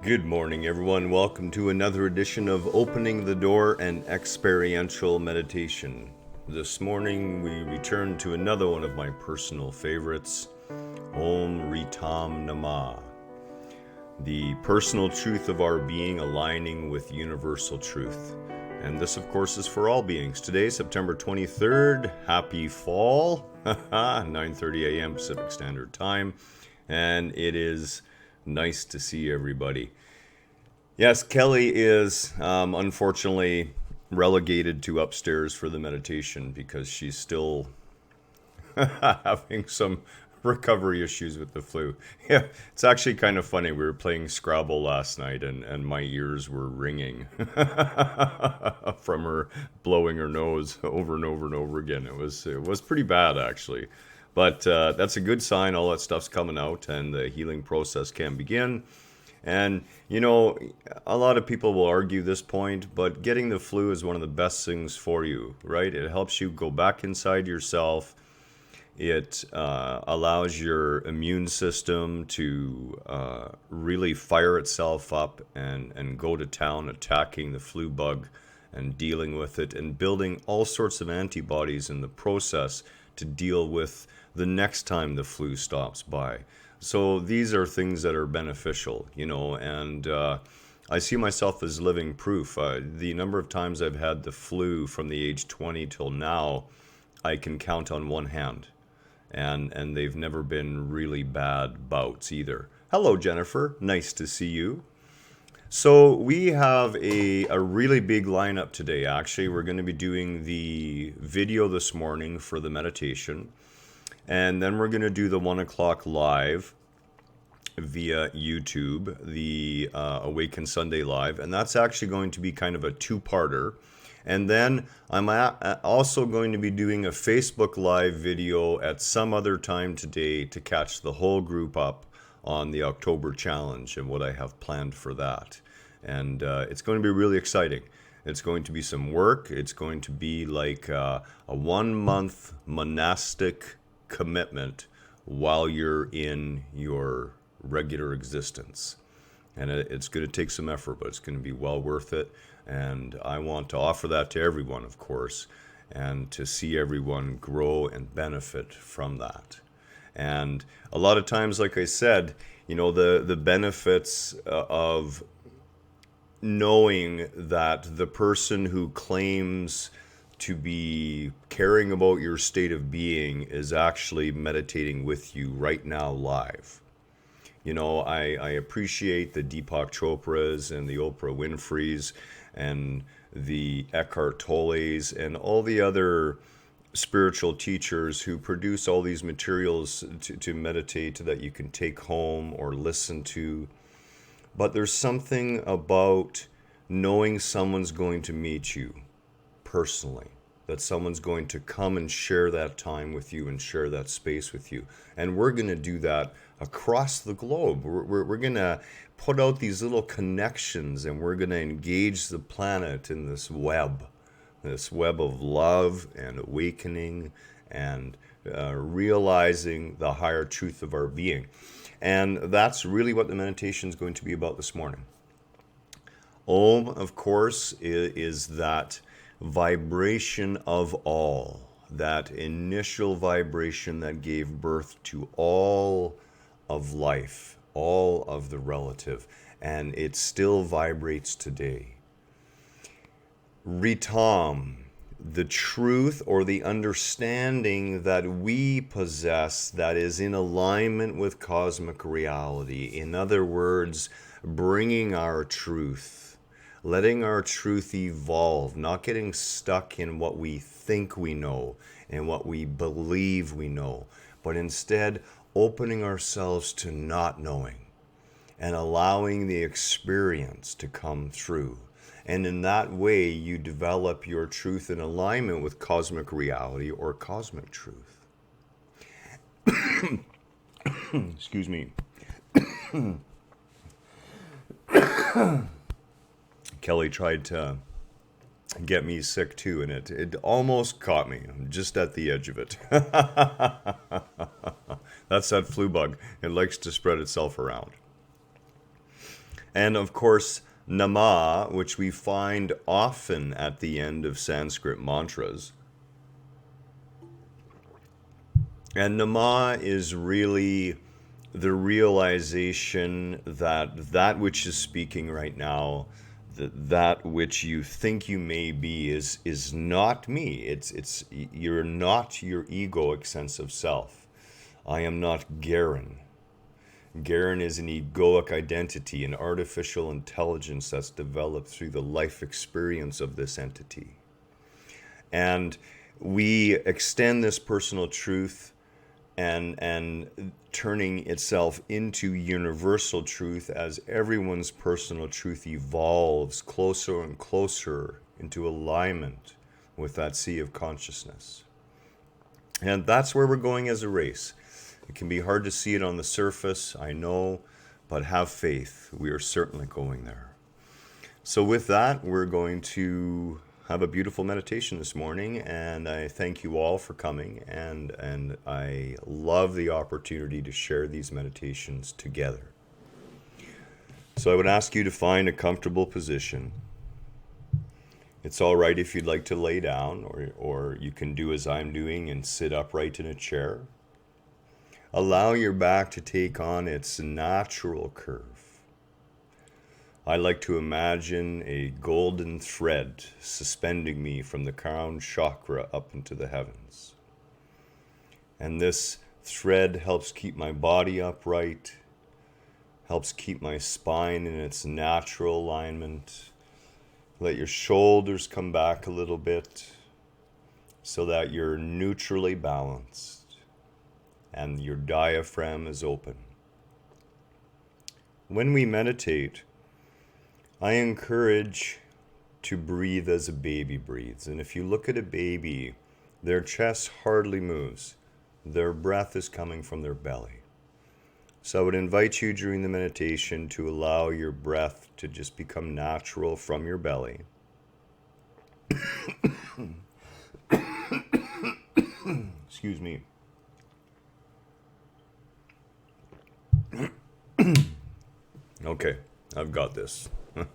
Good morning, everyone. Welcome to another edition of Opening the Door and Experiential Meditation. This morning, we return to another one of my personal favorites, Om Ritam Namah, the personal truth of our being aligning with universal truth. And this, of course, is for all beings. Today, September 23rd, happy fall, 9:30 a.m. Pacific Standard Time, and it is nice to see everybody. Yes, Kelly is unfortunately relegated to upstairs for the meditation because she's still having some recovery issues with the flu. Yeah, it's actually kind of funny. We were playing Scrabble last night and my ears were ringing from her blowing her nose over and over and over again. It was pretty bad, actually. But that's a good sign. All that stuff's coming out and the healing process can begin. And, you know, a lot of people will argue this point, but getting the flu is one of the best things for you, right? It helps you go back inside yourself. It allows your immune system to really fire itself up and go to town attacking the flu bug and dealing with it and building all sorts of antibodies in the process to deal with the next time the flu stops by. So these are things that are beneficial, you know, and I see myself as living proof. The number of times I've had the flu from the age 20 till now, I can count on one hand. And they've never been really bad bouts either. Hello, Jennifer. Nice to see you. So we have a really big lineup today, actually. We're going to be doing the video this morning for the meditation. And then we're going to do the 1 o'clock live via YouTube, the Awaken Sunday Live. And that's actually going to be kind of a two-parter. And then I'm also going to be doing a Facebook Live video at some other time today to catch the whole group up on the October challenge and what I have planned for that. And it's going to be really exciting. It's going to be some work. It's going to be like a 1-month monastic commitment while you're in your regular existence. And it's going to take some effort, but it's going to be well worth it. And I want to offer that to everyone, of course, and to see everyone grow and benefit from that. And a lot of times, like I said, you know, the benefits of knowing that the person who claims to be caring about your state of being is actually meditating with you right now live. You know, I appreciate the Deepak Chopras and the Oprah Winfreys and the Eckhart Tolles and all the other spiritual teachers who produce all these materials to meditate that you can take home or listen to. But there's something about knowing someone's going to meet you personally, that someone's going to come and share that time with you and share that space with you. And we're going to do that across the globe. We're going to put out these little connections and we're going to engage the planet in this web of love and awakening and realizing the higher truth of our being. And that's really what the meditation is going to be about this morning. Om, of course, is that vibration of all, that initial vibration that gave birth to all of life, all of the relative, and it still vibrates today. Ritam, the truth or the understanding that we possess that is in alignment with cosmic reality. In other words, bringing our truth, letting our truth evolve, not getting stuck in what we think we know and what we believe we know, but instead opening ourselves to not knowing and allowing the experience to come through. And in that way, you develop your truth in alignment with cosmic reality or cosmic truth. Excuse me. Kelly tried to get me sick too, and it almost caught me. I'm just at the edge of it. That's that flu bug. It likes to spread itself around. And of course, Namah, which we find often at the end of Sanskrit mantras. And Namah is really the realization that that which is speaking right now, that which you think you may be, is not me. It's you're not your egoic sense of self. I am not Garhen. Garhen is an egoic identity, an artificial intelligence that's developed through the life experience of this entity. And we extend this personal truth and turning itself into universal truth as everyone's personal truth evolves closer and closer into alignment with that sea of consciousness. And that's where we're going as a race. It can be hard to see it on the surface, I know, but have faith. We are certainly going there. So with that, we're going to have a beautiful meditation this morning, and I thank you all for coming, and I love the opportunity to share these meditations together. So I would ask you to find a comfortable position. It's all right if you'd like to lay down, or you can do as I'm doing and sit upright in a chair. Allow your back to take on its natural curve. I like to imagine a golden thread suspending me from the crown chakra up into the heavens. And this thread helps keep my body upright, helps keep my spine in its natural alignment. Let your shoulders come back a little bit so that you're neutrally balanced and your diaphragm is open. When we meditate, I encourage to breathe as a baby breathes. And if you look at a baby, their chest hardly moves. Their breath is coming from their belly. So I would invite you during the meditation to allow your breath to just become natural from your belly. Excuse me. Okay, I've got this. And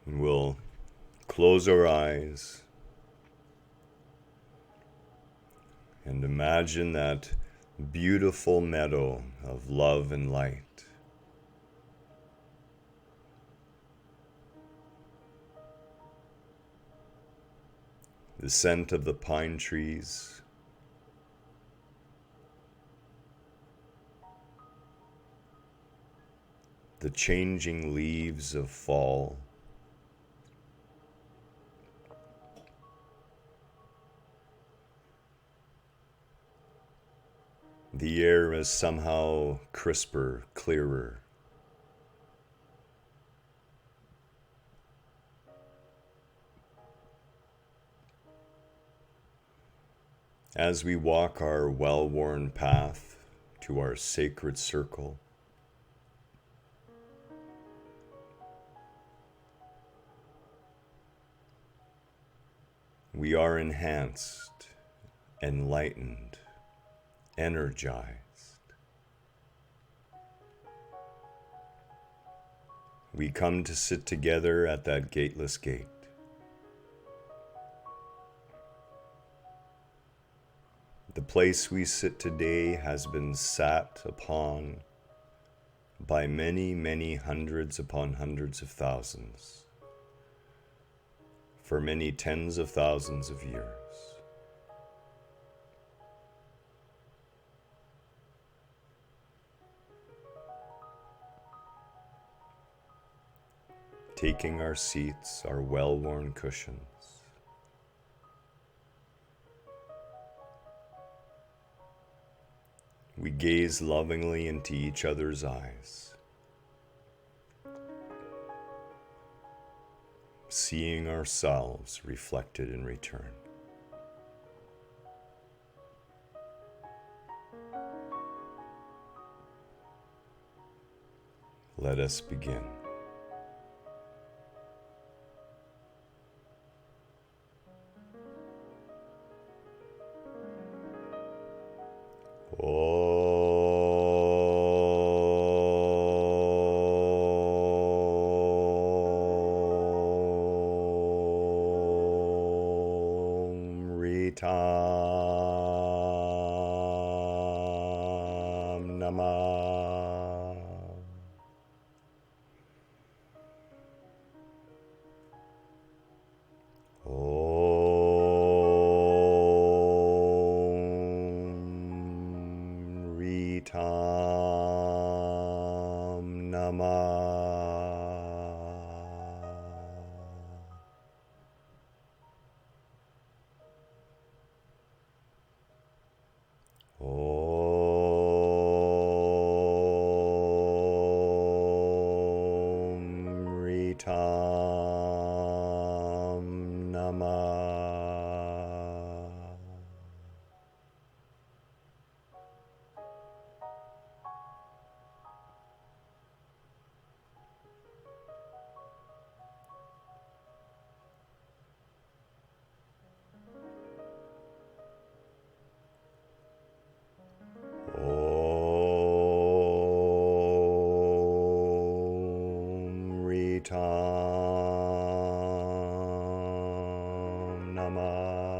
we'll close our eyes and imagine that beautiful meadow of love and light. The scent of the pine trees, the changing leaves of fall, the air is somehow crisper, clearer. As we walk our well-worn path to our sacred circle, we are enhanced, enlightened, energized. We come to sit together at that gateless gate. The place we sit today has been sat upon by many, many hundreds upon hundreds of thousands, for many tens of thousands of years. Taking our seats, our well-worn cushions, we gaze lovingly into each other's eyes, seeing ourselves reflected in return. Let us begin. Oh. Ritam Namah. Om Ritam Namah. Om Ritam Namah. Om Ritam Namah.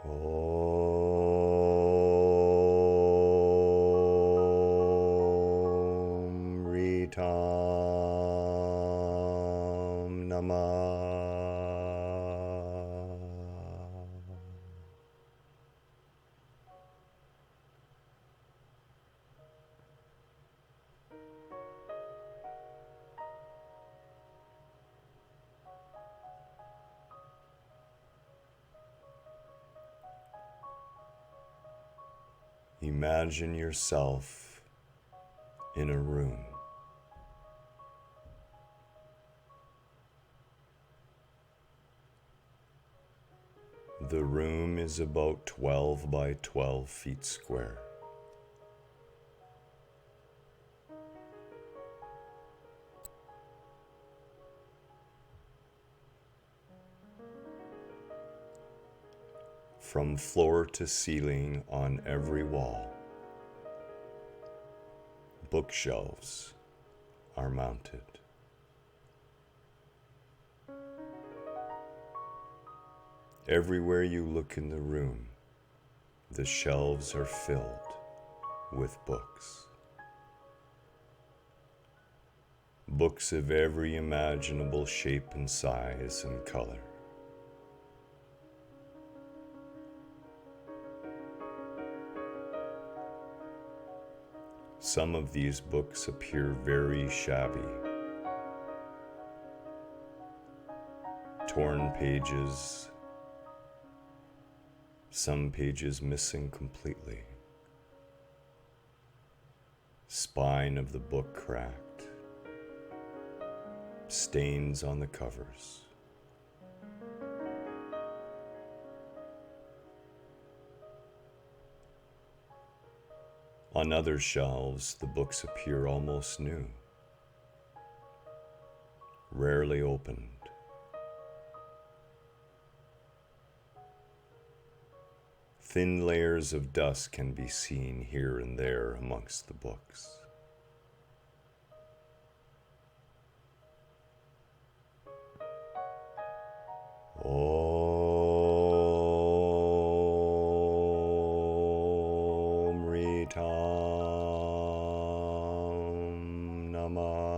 Om Ritam Namah. Imagine yourself in a room. The room is about 12 by 12 feet square. From floor to ceiling on every wall, bookshelves are mounted. Everywhere you look in the room, the shelves are filled with books. Books of every imaginable shape and size and color. Some of these books appear very shabby. Torn pages, some pages missing completely. Spine of the book cracked. Stains on the covers. On other shelves, the books appear almost new, rarely opened. Thin layers of dust can be seen here and there amongst the books. Om Ritam Namah.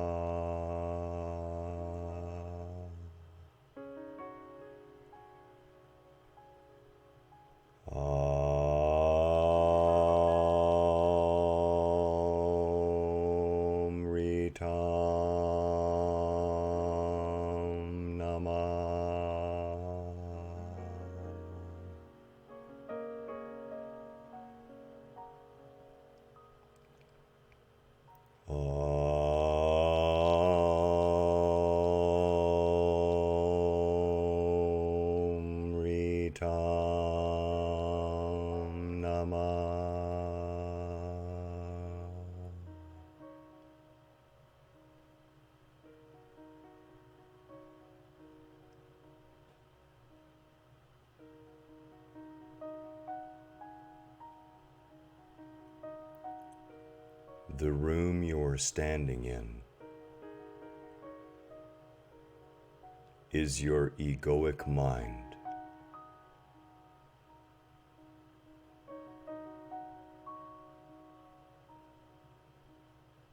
Om Ritam Namah. Om Ritam Namah. The room you're standing in is your egoic mind.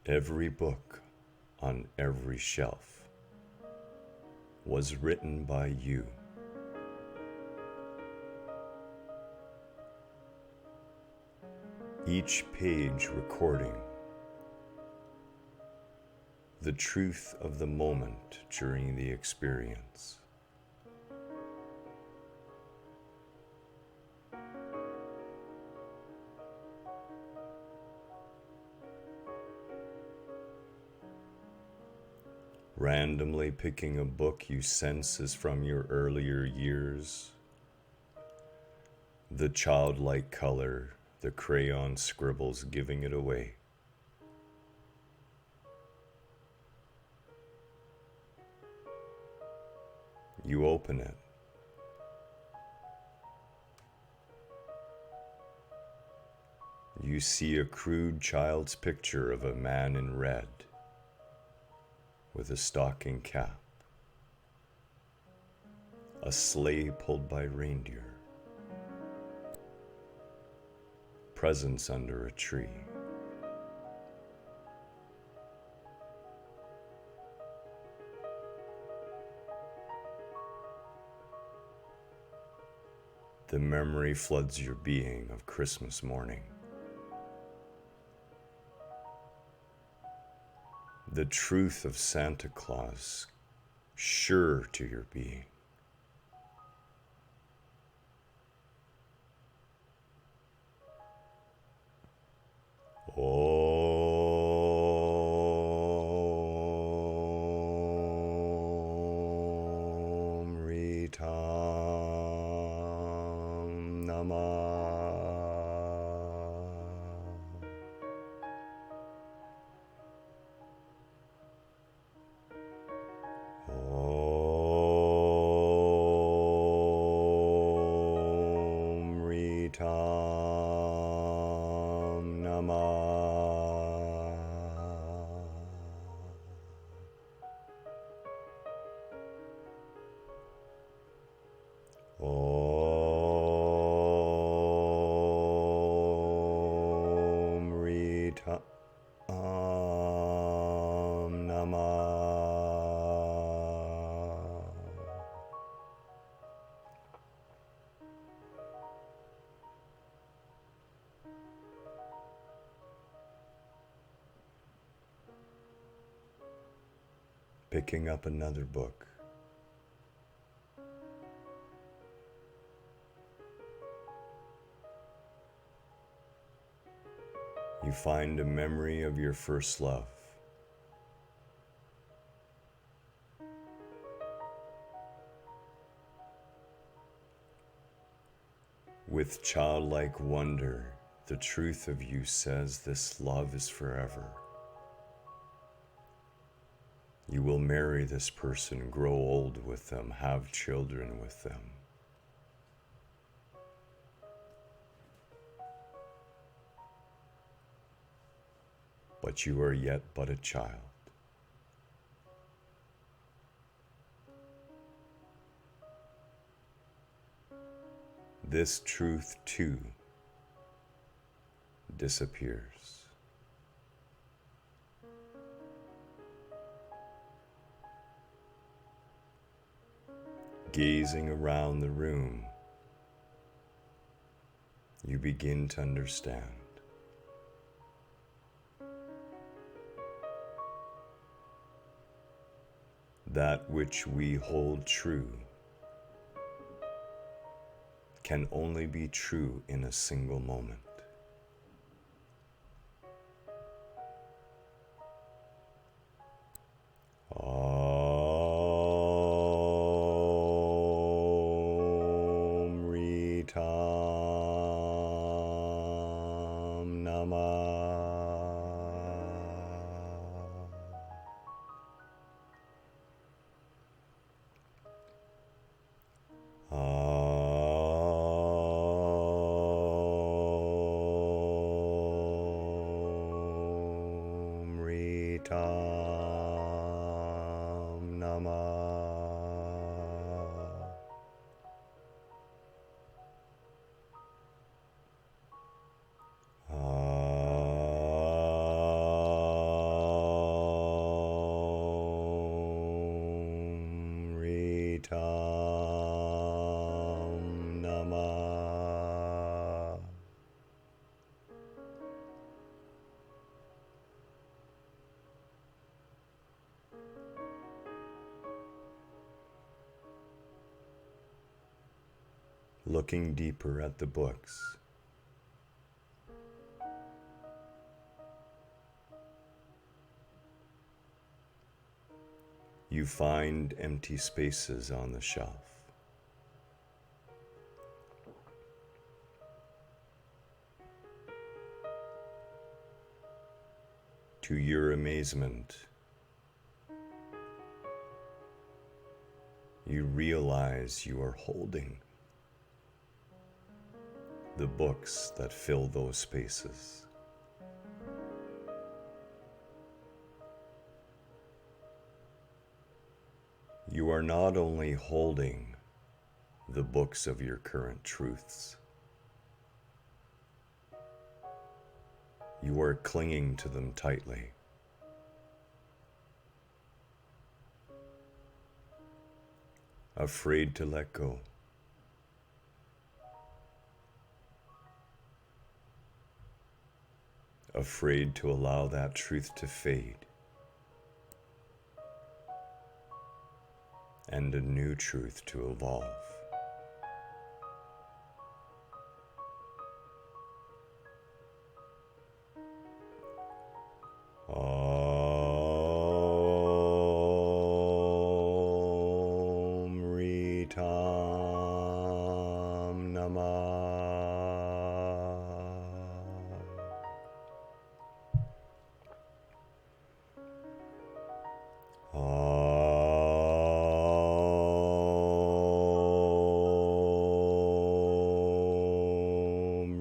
Every book on every shelf was written by you. Each page recording the truth of the moment during the experience. Randomly picking a book you sense is from your earlier years, the childlike color, the crayon scribbles giving it away. You open it. You see a crude child's picture of a man in red with a stocking cap, a sleigh pulled by reindeer, presents under a tree. The memory floods your being of Christmas morning. The truth of Santa Claus sure to your being. Om Ritam Namah. Om Ritam Namah. Om Ritam Namah. Picking up another book. You find a memory of your first love. With childlike wonder, the truth of you says this love is forever. You will marry this person, grow old with them, have children with them. But you are yet but a child. This truth too disappears. Gazing around the room, you begin to understand. That which we hold true can only be true in a single moment. Om Ritam Namah. Om Ritam Namah. Ritam Namah. Looking deeper at the books, you find empty spaces on the shelf. To your amazement, you realize you are holding the books that fill those spaces. You are not only holding the books of your current truths, you are clinging to them tightly. Afraid to let go. Afraid to allow that truth to fade and a new truth to evolve. Om Ritam Namah. Om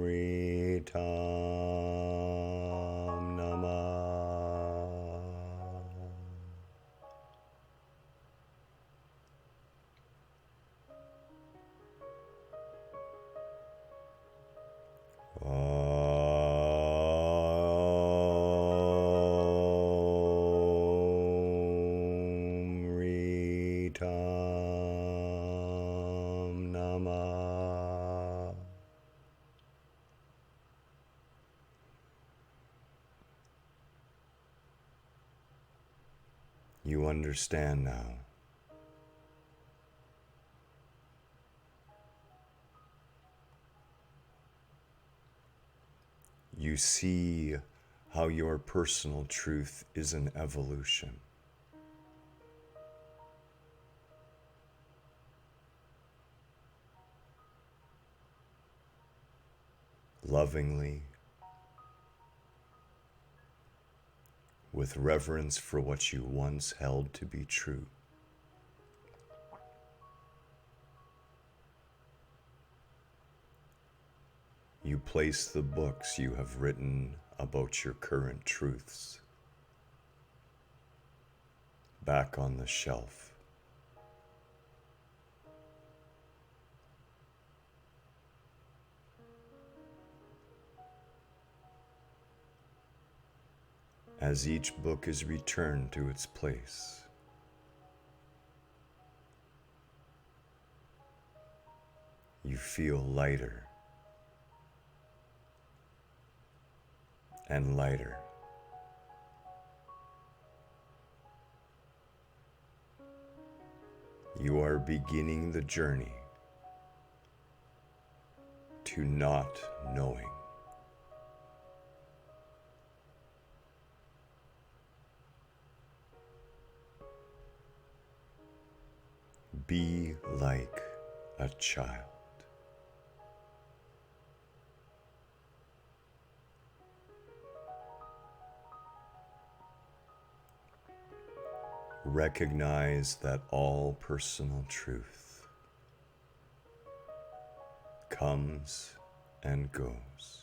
Ritam Namah. Om Ritam Namah. You understand now. You see how your personal truth is an evolution. Lovingly, with reverence for what you once held to be true. You place the books you have written about your current truths back on the shelf. As each book is returned to its place, you feel lighter and lighter. You are beginning the journey to not knowing. Be like a child. Recognize that all personal truth comes and goes.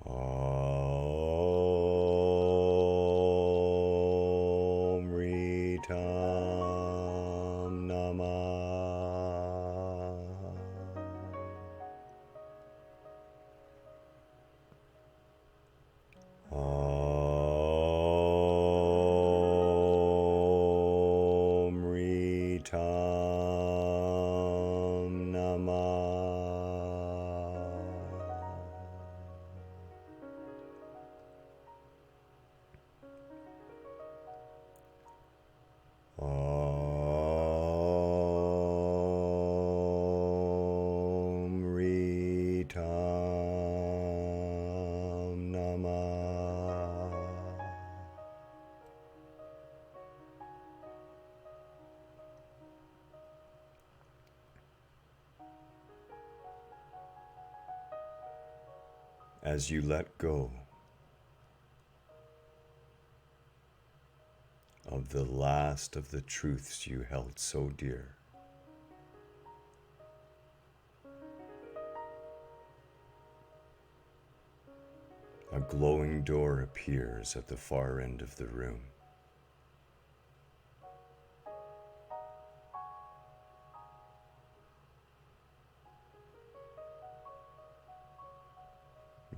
Om Ritam Namah. as you let go of the last of the truths you held so dear. A glowing door appears at the far end of the room.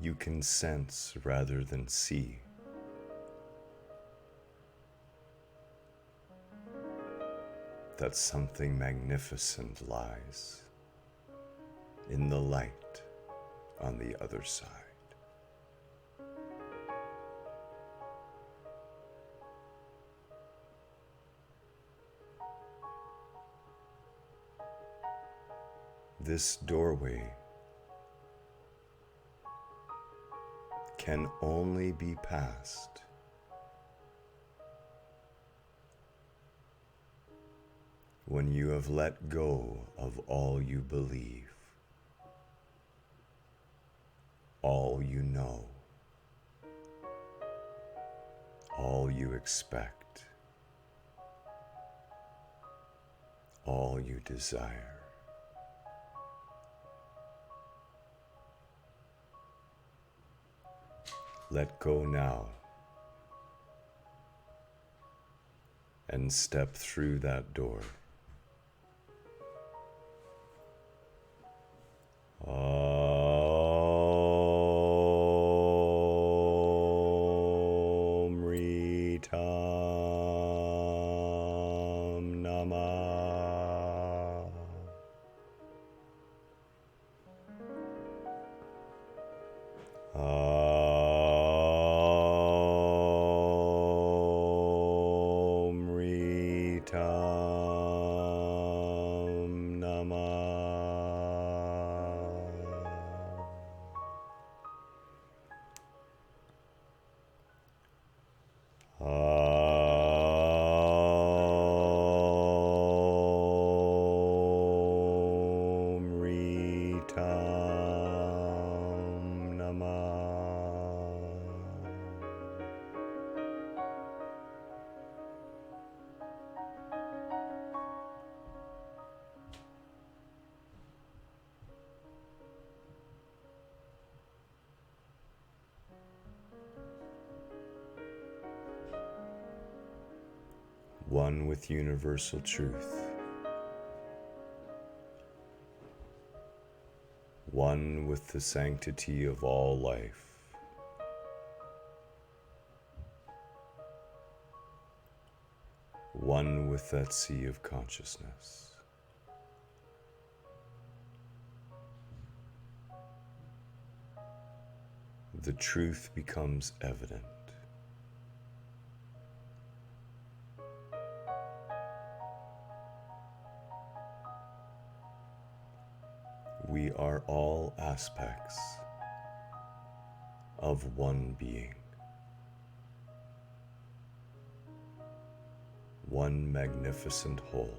You can sense rather than see that something magnificent lies in the light on the other side. This doorway can only be passed when you have let go of all you believe, all you know, all you expect, all you desire. Let go now and step through that door. Om Ritam Namah. Om Ritam Namah. Om Ritam Namah. One with universal truth, one with the sanctity of all life, one with that sea of consciousness. The truth becomes evident. We are all aspects of one being, one magnificent whole.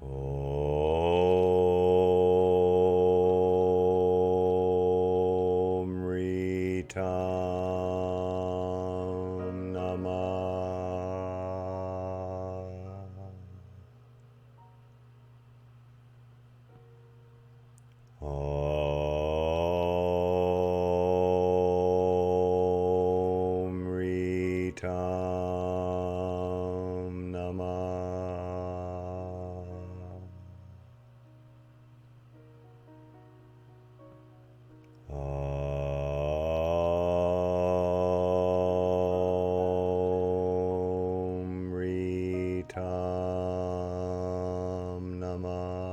Om Ritam Namah. Om Ritam Namah. Om Ritam Namah.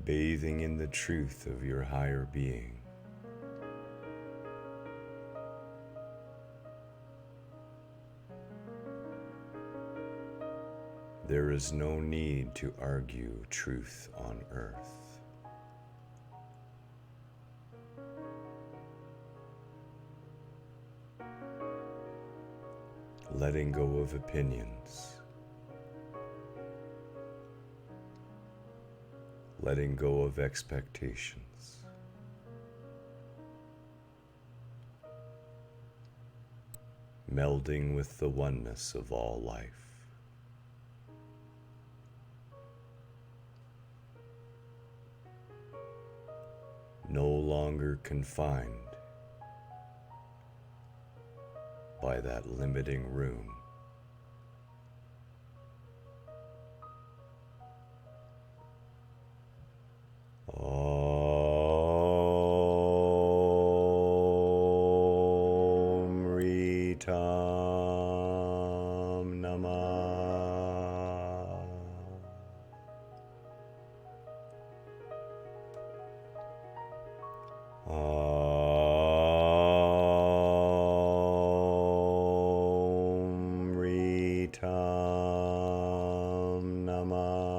Bathing in the truth of your higher being. There is no need to argue truth on earth. Letting go of opinions. Letting go of expectations. Melding with the oneness of all life. No longer confined by that limiting room. Om Ritam Namah. Om Ritam Namah.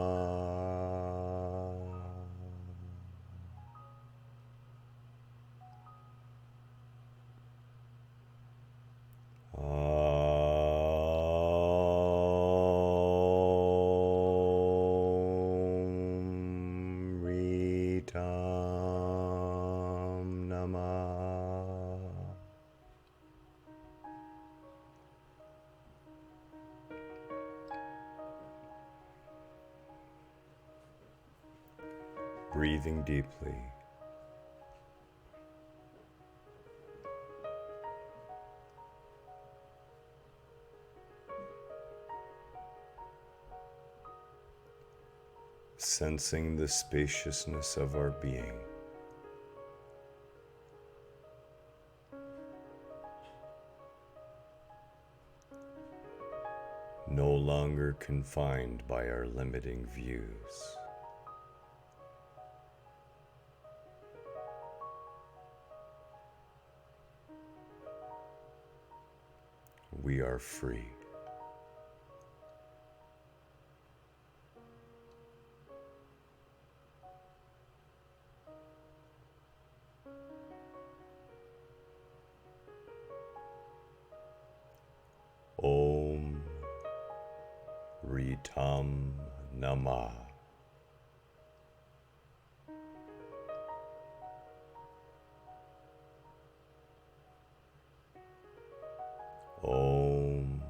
Om Ritam Namah. Breathing deeply. Sensing the spaciousness of our being. No longer confined by our limiting views. We are free. Om Ritam Namah. Om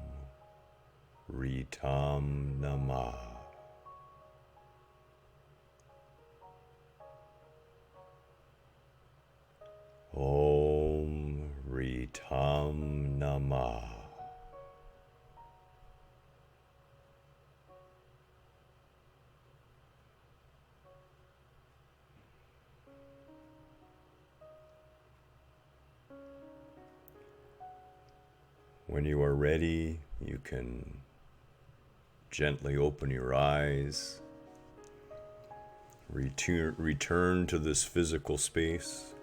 Ritam Namah. Om Ritam Namah. When you are ready, you can gently open your eyes, return to this physical space.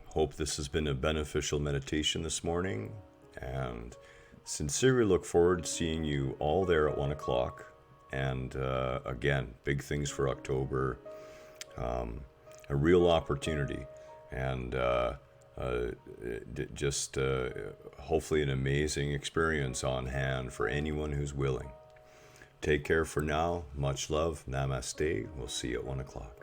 Hope this has been a beneficial meditation this morning, and sincerely look forward to seeing you all there at 1 o'clock. And again, big things for October, a real opportunity, and just hopefully an amazing experience on hand for anyone who's willing. Take care for now. Much love. Namaste. We'll see you at 1 o'clock.